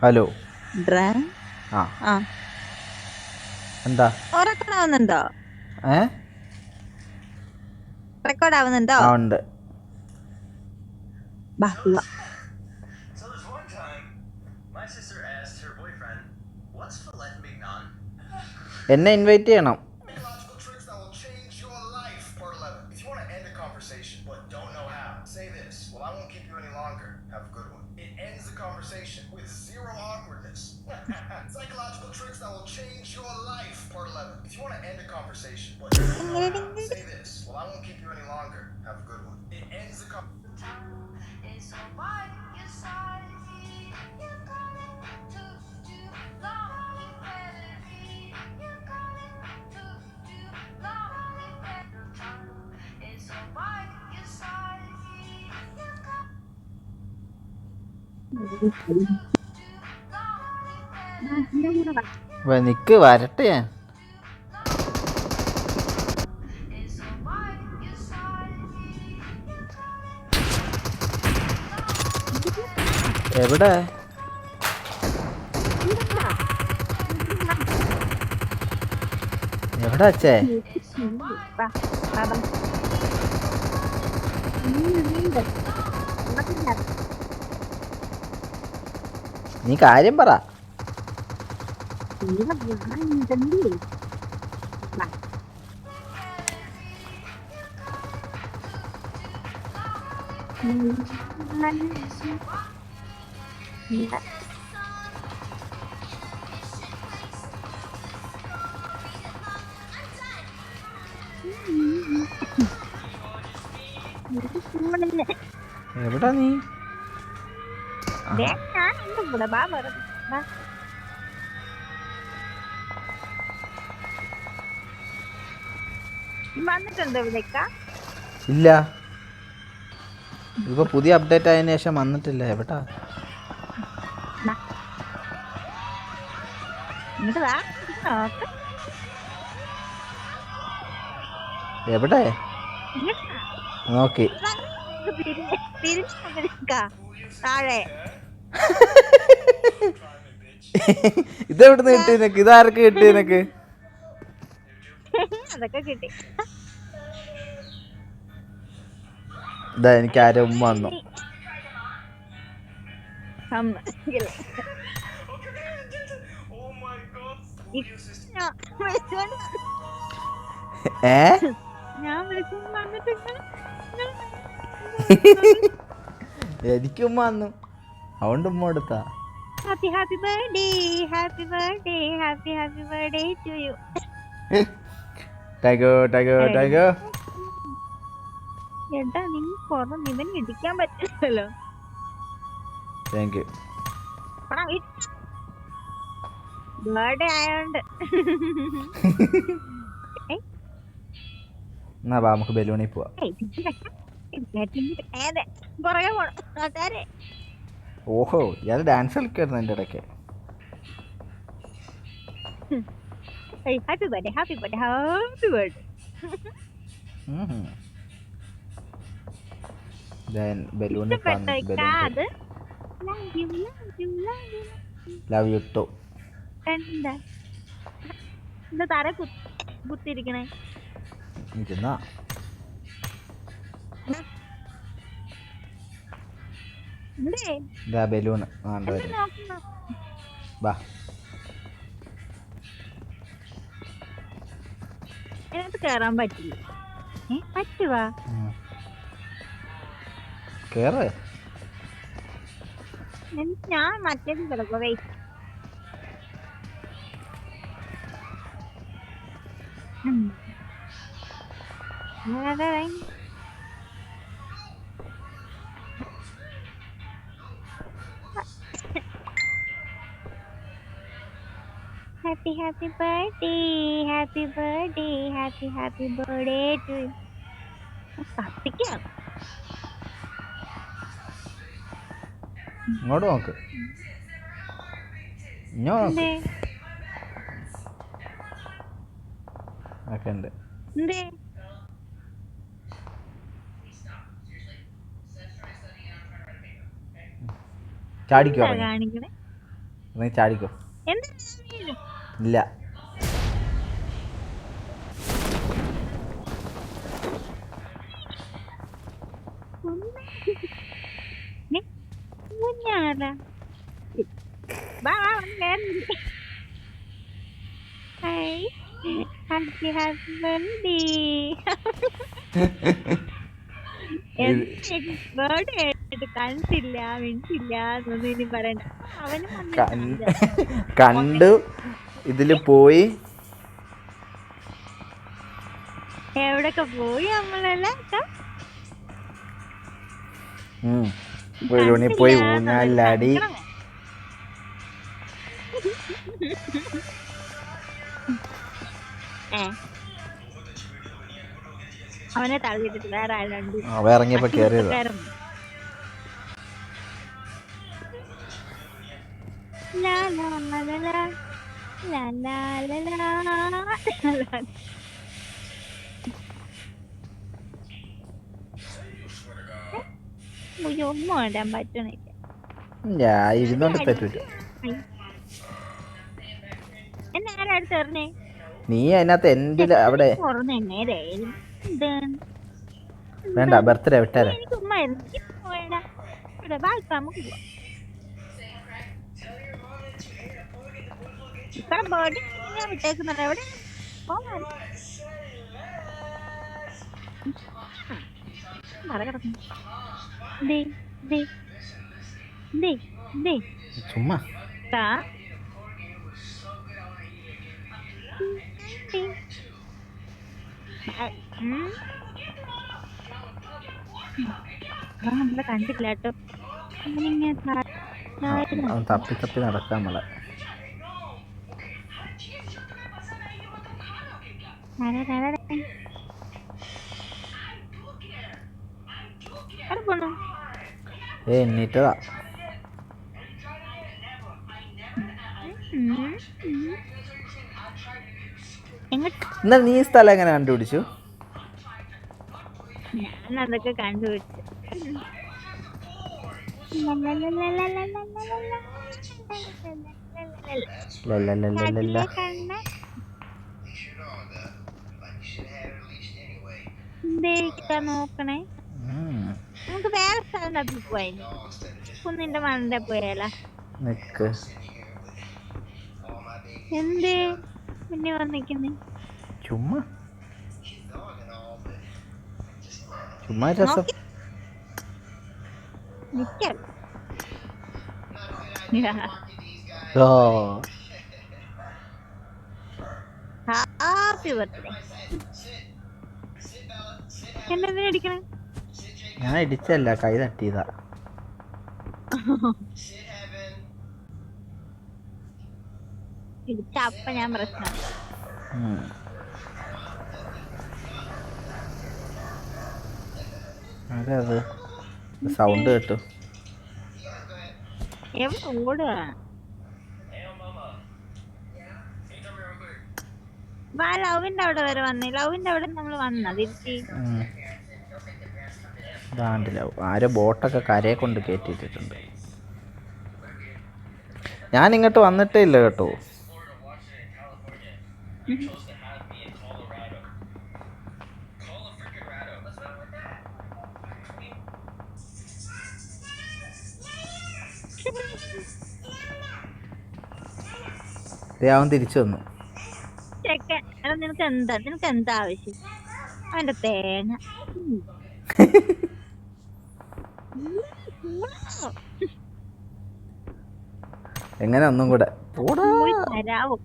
Hello. ഡ്രാ ആ ആ എന്താ? റെക്കോർഡ് ആവുന്നുണ്ടോ? ഏ റെക്കോർഡ് ആവുന്നുണ്ടോ? ആ ഉണ്ട്. ബാ പോവാ. എന്നെ ഇൻവൈറ്റ് ചെയ്യണം. നിക്ക് വരട്ടെ ഞാൻ. എവിടെ എവിടെ അച്ഛേ? നീ കാര്യം പറ. എവിടാ നീ? വന്നിട്ടുണ്ടോ ഇവിടേക്കാ? ഇല്ല, ഇപ്പൊ പുതിയ അപ്ഡേറ്റ് ആയതിനു ശേഷം വന്നിട്ടില്ല. എവിടാ? എവിടെ നോക്കി? താഴെ ഇതെവിടുന്ന് കിട്ടി നിനക്ക്? ഇതാർക്ക് കിട്ടി നിനക്ക്? അതൊക്കെ കിട്ടി. ഇതാ എനിക്ക് ആരോ ഉമ്മ വന്നു. ഞാൻ വിളിച്ചു വന്നിട്ടുണ്ട്. എനിക്ക് ഉമ്മ വന്നു, അതുകൊണ്ട് ഉമ്മ കൊടുത്താ. Happy happy birthday, happy birthday, happy happy birthday to you. ടാഗോ ടാഗോ ടാഗോ. എന്താ നീ കൊറേ ഇവൻ ഇടിക്കാൻ പറ്റില്ലല്ലോ. Thank you. ബർത്ത്ഡേ ആയോണ്ട് എന്നാ വാ നമുക്ക് ബലൂണിൽ പോവാം. ഓഹോ, ഇയാൾ ഡാൻസ് കളിക്കായിരുന്നു എൻ്റെ ഇടയ്ക്ക്. Happy birthday, happy birthday, happy birthday. ബലൂണിൽ ലവ് യു ടു. എന്താ തറ കുത്തിരിക്കണേ? ഇരുന്നാ ബലൂണ് വേണ്ടവര് വാ. ഇതിനകത്ത് കേറാൻ പറ്റില്ല. പറ്റുവാ? കേറ്. ഞാൻ മറ്റേത് കിടക്കുക. Wait. Happy happy birthday, happy birthday, happy happy birthday to you. കത്തിക്കാം. ഇങ്ങോട്ട് നോക്ക്. ഇങ്ങോട്ട് ഒക്കെ ഉണ്ട്. ചാടിക്കോ? കാണിക്കണേ നീ ചാടിക്കോ. എന്താ ഇല്ല. കുഞ്ഞാടാ ഹാപ്പി ഹാപ്പി ബർത്ത്ഡേ. ബർത്ത്ഡേ ആയിട്ട് കണ്ടില്ല മിണ്ടില്ല എന്നൊന്നും ഇനി പറയണ്ട. അവന് കണ്ടു ഇതില് പോയി. എവിടൊക്കെ പോയി നമ്മളെല്ലാം പോയി ഊഞ്ഞാലാടി. അവനെ തള്ളിയിട്ട് വേറെ ആളുണ്ട്. ഇറങ്ങിയപ്പോ കേറിയത്. ഒന്നും ഇടാൻ പറ്റണില്ല. ഞാൻ ഇരുന്നോണ്ട് പറ്റൂല. എന്നെ ആരാടുത്ത് എറിഞ്ഞേ? നീ അതിനകത്ത് എന്റെ അവിടെ വേണ്ട. ബർത്ത്ഡേ വിട്ടാരെ. വിട്ടേക്കുന്നുണ്ട് എവിടെ ചുമ്മാ നമ്മളെ കണ്ടില്ല കേട്ടോ. തപ്പി തപ്പി നടക്കാം നമ്മളെ. എണ്ണീറ്റതാ. എന്നാ നീ സ്ഥലം എങ്ങനെ കണ്ടുപിടിച്ചു? ഞാൻ അതൊക്കെ കണ്ടുപിടിച്ചു. നോക്കണേ, നമുക്ക് വേറെ സ്ഥലം തപ്പി പോയാലോ? കുന്നിന്റെ മണ്ട പോയാലോ? എന്തേ പിന്നെ വന്നിക്കുന്നേ? ചുമ്മാ ചുമ്മാ രസം. Happy birthday. എന്നെ അടിക്കണേ? ഞാൻ ഇടിച്ചല്ല, കൈ തട്ടിയതാ. ഇടിച്ച അപ്പ ഞാൻ പ്രശ്നം. അത് സൗണ്ട് കേട്ടു. എവിടെ ഓടുക? ലവിന്റെ അവിടെ വരെ വന്നേ. ലവിന്റെ അവിടെ നമ്മൾ വന്ന തിരിച്ച് ആരോ ബോട്ടൊക്കെ കരയെ കൊണ്ട് കയറ്റിയിട്ടുണ്ട്. ഞാൻ ഇങ്ങോട്ട് വന്നിട്ടേ ഇല്ല കേട്ടോ. അവൻ തിരിച്ചു വന്നു. നിനക്ക് എന്താ ആവശ്യം? അവന്റെ തേങ്ങ എങ്ങനെ ഒന്നും കൂടെ തരാവോ?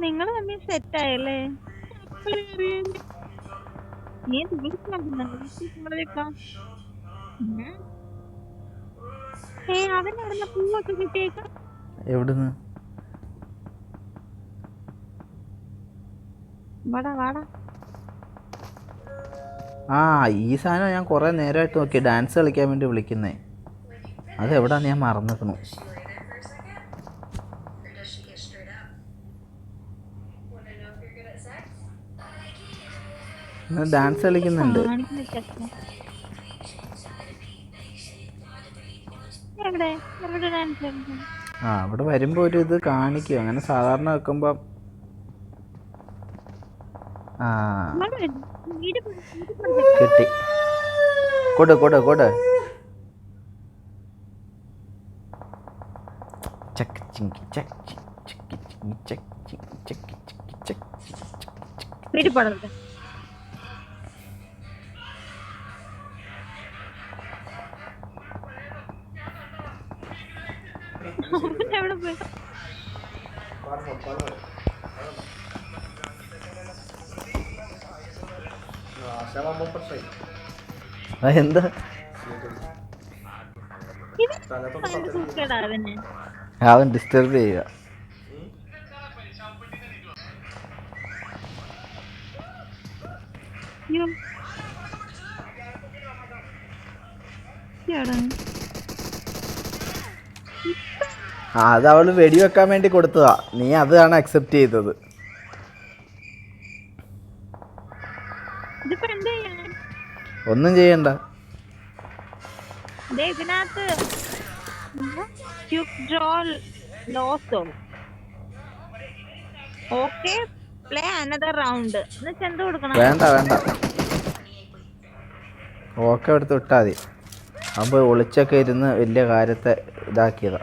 നിങ്ങൾ തമ്മിൽ സെറ്റായല്ലേ? നീ അവനെവിടുന്ന പൂവൊക്കെ കിട്ടിയേക്കാം? എവിടുന്ന്? ആ ഈ സാധനം ഞാൻ കുറെ നേരമായിട്ട് നോക്കി. ഡാൻസ് കളിക്കാൻ വേണ്ടി വിളിക്കുന്നേ. അതെവിടാന്ന് ഞാൻ മറന്നിരിക്കണു. ഡാൻസ് കളിക്കുന്നുണ്ട്. കാണിക്കുന്ന ചെക്കൻ. എവിടെ എവിടെ ഡാൻസ് കളിക്കുന്നു? ആ അവിടെ വരുമ്പോൾ ഒരു ഇത് കാണിക്കും. അങ്ങനെ സാധാരണ വെക്കുമ്പം ആ ഇങ്ങോട്ട് വരൂ. വീട് കിട്ടി. കൊട് കൊട് കൊട്. ചക്ക് ചിങ്കി ചക്ക് ചിക്കി ചിങ്ങി ചക്ക് ചിങ്ങി ചക്ക് ചിക്കി ചക്ക് ചിക്കി ചക്ക് ചിക്കി. വീട്ടിൽ പോണത് എവിടെ പോയി? എന്താ ഇത് ഭയങ്കര സൂക്കേടാ അവന്. അവൻ ഡിസ്റ്റർബ് ചെയ്യുക. അയ്യോ. ഇയാടാ. ആ അത് അവള് വെടിവെക്കാൻ വേണ്ടി കൊടുത്തതാ. നീ അതാണ് അക്സെപ്റ്റ് ചെയ്തത്. ഇതിപ്പോ എന്താ ചെയ്യാൻ? ഒന്നും ചെയ്യണ്ട. ദേ ഇതിനകത്ത് ക്യുക്ക് ഡ്രോൾ ലോസോ. Okay play another round. എന്നുവെച്ചാ എന്ത് കൊടുക്കണം? വേണ്ട വേണ്ട, ഓക്കെ എടുത്ത് വിട്ടാൽ മതി. അപ്പോൾ ഒളിച്ചൊക്കെ ഇരുന്ന് വലിയ കാര്യത്തെ ഇതാക്കിയതാ.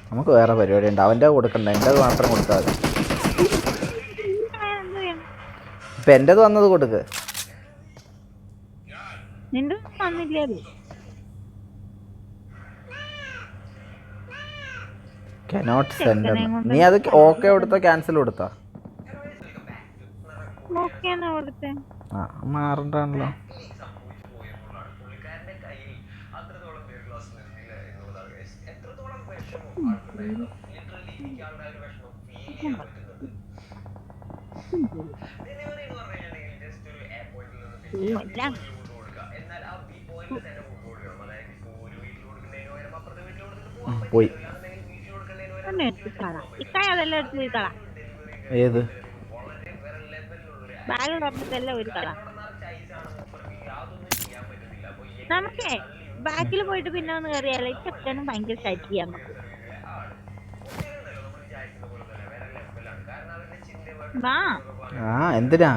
നമുക്ക് വേറെ പരിപാടി ഉണ്ട്. അവൻ്റെ കൊടുക്കണ്ട, എൻ്റെത് മാത്രം കൊടുത്താൽ മതി. എന്ത് ചെയ്യണം? ഇപ്പം എൻ്റെത് വന്നത് കൊടുക്ക്. നിന്റെ വന്നില്ലേ? Cannot send. നീ അത് ഓക്കെ കൊടുത്തോ ക്യാൻസൽ കൊടുത്താ? ഓക്കെ എന്നാ കൊടുത്തേ. ആ മാറണ്ടാണല്ലോ. പോയി. ഇക്കായ അതെല്ലാം എടുത്ത് പോയി കള. ഏത് ബാഗ് തുറന്നിട്ടെല്ലാം ഒരു കള. നമുക്കേ ബാക്കിൽ പോയിട്ട് പിന്നെ ഒന്ന് കയറിയാലോ. ഈ ചെക്കനും ഭയങ്കര ശല്യം. വാ. ആ എന്തിനാ?